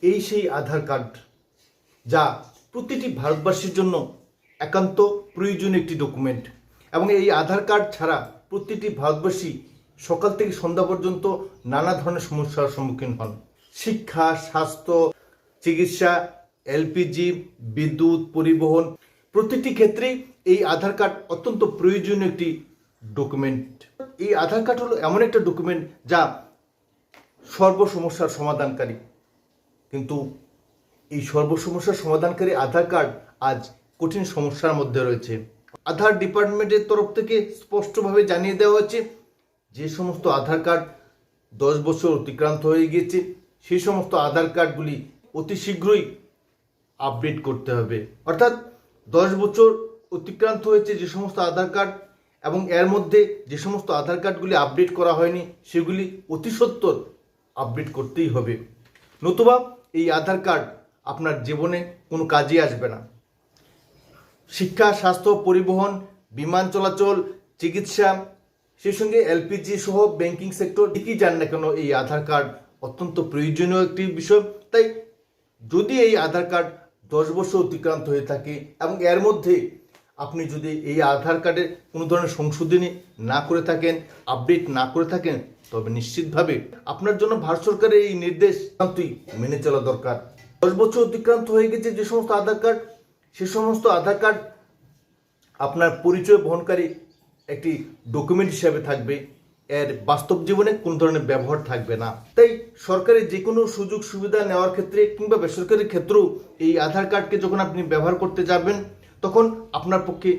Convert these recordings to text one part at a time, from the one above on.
এই সেই আধার কার্ড যা প্রতিটি ভারতবাসীর জন্য একান্ত প্রয়োজনীয় একটি ডকুমেন্ট, এবং এই আধার কার্ড ছাড়া প্রতিটি ভারতবাসী সকাল থেকে সন্ধ্যা পর্যন্ত নানা ধরনের সমস্যার সম্মুখীন হন। শিক্ষা, স্বাস্থ্য, চিকিৎসা, এলপিজি, বিদ্যুৎ, পরিবহন প্রতিটি ক্ষেত্রেই এই আধার কার্ড অত্যন্ত প্রয়োজনীয় একটি ডকুমেন্ট। এই আধার কার্ড হলো এমন একটা ডকুমেন্ট যা সর্বসমস্যার সমাধানকারী, কিন্তু এই সর্বসমস্যার সমাধানকারী আধার কার্ড আজ কঠিন সমস্যার মধ্যে রয়েছে। আধার ডিপার্টমেন্টের তরফ থেকে স্পষ্টভাবে জানিয়ে দেওয়া হয়েছে যে সমস্ত আধার কার্ড 10 বছর অতিক্রান্ত হয়ে গিয়েছে সেই সমস্ত আধার কার্ডগুলি অতি শীঘ্রই আপডেট করতে হবে। অর্থাৎ 10 বছর অতিক্রান্ত হয়েছে যে সমস্ত আধার কার্ড এবং এর মধ্যে যে সমস্ত আধার কার্ডগুলি আপডেট করা হয়নি সেগুলি অতি সত্বর আপডেট করতেই হবে, নতুবা এই আধার কার্ড আপনার জীবনে কোনো কাজে আসবে না। শিক্ষা, স্বাস্থ্য, পরিবহন, বিমান চলাচল, চিকিৎসা, সেই সঙ্গে এলপিজি সহ ব্যাংকিং সেক্টর ঠিকই যান না কেন এই আধার কার্ড অত্যন্ত প্রয়োজনীয় একটি বিষয়। তাই যদি এই আধার কার্ড 10 বছর অতিক্রান্ত হয়ে থাকে এবং এর মধ্যে আপনি যদি এই আধার কার্ডের কোনো ধরনের সংশোধনী না করে থাকেন, আপডেট না করে থাকেন, তবে নিশ্চিতভাবে আপনার জন্য ভারত সরকারের এই নির্দেশ মেনে চলা দরকার। 10 বছর অতিক্রান্ত হয়ে গেছে যে সমস্ত আধার কার্ড, সে সমস্ত আধার কার্ড আপনার পরিচয় বহনকারী একটি ডকুমেন্ট হিসাবে থাকবে, এর বাস্তব জীবনে কোন ধরনের ব্যবহার থাকবে না। তাই সরকারের যে কোনো সুযোগ সুবিধা নেওয়ার ক্ষেত্রে কিংবা বেসরকারি ক্ষেত্রেও এই আধার কার্ডকে যখন আপনি ব্যবহার করতে যাবেন তখন আপনার পক্ষে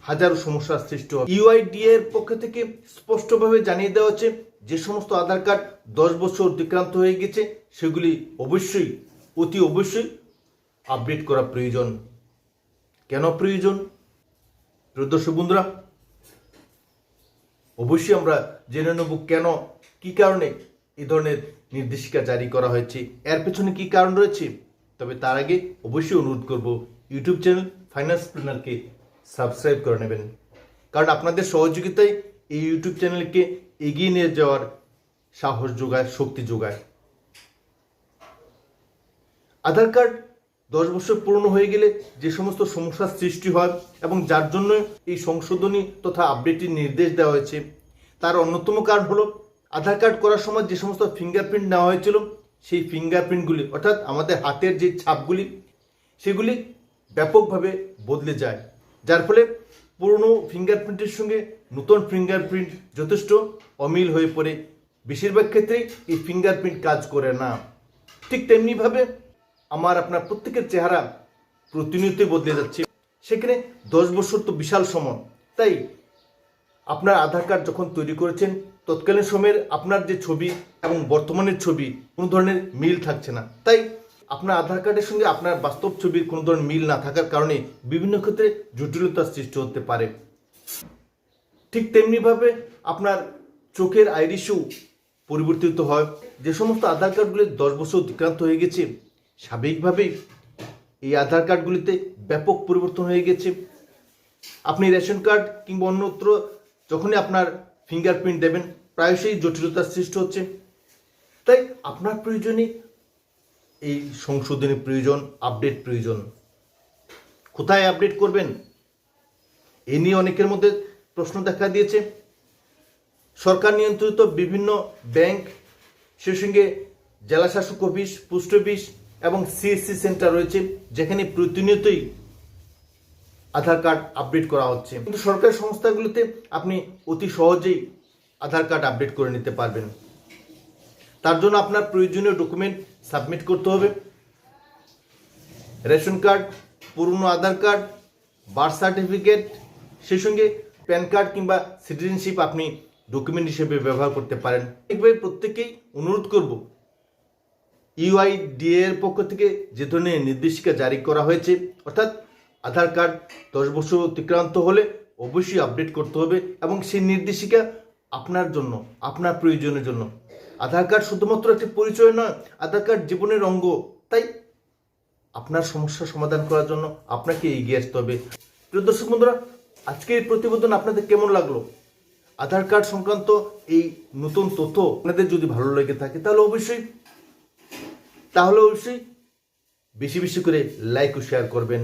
হাজারো সমস্যার সৃষ্টি হবে। ইউআইডিএ এর পক্ষ থেকে স্পষ্টভাবে জানিয়ে দেওয়া হচ্ছে যে সমস্ত আধার কার্ড 10 বছর অতিক্রান্ত হয়ে গেছে সেগুলি অবশ্যই অতি অবশ্যই আপডেট করা প্রয়োজন। কেন প্রয়োজন? প্রিয় দর্শক বন্ধুরা, অবশ্যই আমরা জেনে নেব কেন, কি কারণে এই ধরনের নির্দেশিকা জারি করা হয়েছে, এর পেছনে কি কারণ রয়েছে। তবে তার আগে অবশ্যই অনুরোধ করব ইউটিউব চ্যানেল ফাইন্যান্স প্ল্যানারকে সাবস্ক্রাইব করে নেবেন, কারণ আপনাদের সহযোগিতায় এই ইউটিউব চ্যানেলকে এগিয়ে নিয়ে যাওয়ার সাহস যোগায়, শক্তি যোগায়। আধার কার্ড 10 বছর পূর্ণ হয়ে গেলে যে সমস্ত সমস্যার সৃষ্টি হয় এবং যার জন্য এই সংশোধনী তথা আপডেটের নির্দেশ দেওয়া হয়েছে, তার অন্যতম কারণ হলো আধার কার্ড করার সময় যে সমস্ত ফিঙ্গারপ্রিন্ট নেওয়া হয়েছিল সেই ফিঙ্গারপ্রিন্টগুলি অর্থাৎ আমাদের হাতের যে ছাপগুলি সেগুলি ব্যাপকভাবে বদলে যায়, যার ফলে পুরনো ফিঙ্গারপ্রিন্টের সঙ্গে নতুন ফিঙ্গারপ্রিন্ট যথেষ্ট অমিল হয়ে পড়ে। বেশিরভাগ ক্ষেত্রেই এই ফিঙ্গারপ্রিন্ট কাজ করে না। ঠিক তেমনিভাবে আমার আপনার প্রত্যেকের চেহারা প্রতিনিয়তই বদলে যাচ্ছে, সেখানে 10 বছর তো বিশাল সময়। তাই আপনার আধার কার্ড যখন তৈরি করেছেন তৎকালীন সময়ের আপনার যে ছবি এবং বর্তমানের ছবি কোনো ধরনের মিল থাকছে না। তাই আপনার আধার কার্ডের সঙ্গে আপনার বাস্তব ছবির কোনো ধরনের মিল না থাকার কারণে বিভিন্ন ক্ষেত্রে জটিলতার সৃষ্টি হতে পারে। ঠিক তেমনিভাবে আপনার চোখের আইরিশও পরিবর্তিত হয়। যে সমস্ত আধার কার্ডগুলি 10 বছর অতিক্রান্ত হয়ে গেছে স্বাভাবিকভাবেই এই আধার কার্ডগুলিতে ব্যাপক পরিবর্তন হয়ে গেছে। আপনি রেশন কার্ড কিংবা অন্যত্র যখনই আপনার ফিঙ্গারপ্রিন্ট দেবেন প্রায়শই জটিলতার সৃষ্টি হচ্ছে। তাই আপনার প্রয়োজনে এই সংশোধনী প্রয়োজন, আপডেট প্রয়োজন। কোথায় আপডেট করবেন এ নিয়ে অনেকের মধ্যে প্রশ্ন দেখা দিয়েছে। সরকার নিয়ন্ত্রিত বিভিন্ন ব্যাংক, সেই সঙ্গে জেলা শাসক অফিস, পোস্ট অফিস এবং সিএসসি সেন্টার রয়েছে যেখানে প্রতিনিয়তই আধার কার্ড আপডেট করা হচ্ছে। কিন্তু সরকারি সংস্থাগুলোতে আপনি অতি সহজেই আধার কার্ড আপডেট করে নিতে পারবেন। তার জন্য আপনার প্রয়োজনীয় ডকুমেন্ট সাবমিট করতে হবে। রেশন কার্ড, পুরনো আধার কার্ড, বার্থ সার্টিফিকেট, সেই সঙ্গে প্যান কার্ড কিংবা সিটিজেনশিপ আপনি ডকুমেন্ট হিসেবে ব্যবহার করতে পারেন। এইভাবে প্রত্যেকেই অনুরোধ করব ইউআইডিএ এর পক্ষ থেকে যে ধরনের নির্দেশিকা জারি করা হয়েছে, অর্থাৎ আধার কার্ড 10 বছর অতিক্রান্ত হলে অবশ্যই আপডেট করতে হবে এবং সেই নির্দেশিকা আপনার জন্য, আপনার প্রয়োজনের জন্য। আধার কার্ড শুধুমাত্র একটি পরিচয় নয়, আধার কার্ড জীবনের অঙ্গ। তাই আপনার সমস্যা সমাধান করার জন্য আপনাকে এগিয়ে আসতে হবে। প্রিয় দর্শক বন্ধুরা, আজকের এই প্রতিবেদন আপনাদের কেমন লাগলো? আধার কার্ড সংক্রান্ত এই নতুন তথ্য আপনাদের যদি ভালো লেগে থাকে তাহলে অবশ্যই তাহলে অবশ্যই বেশি বেশি করে লাইক ও শেয়ার করবেন।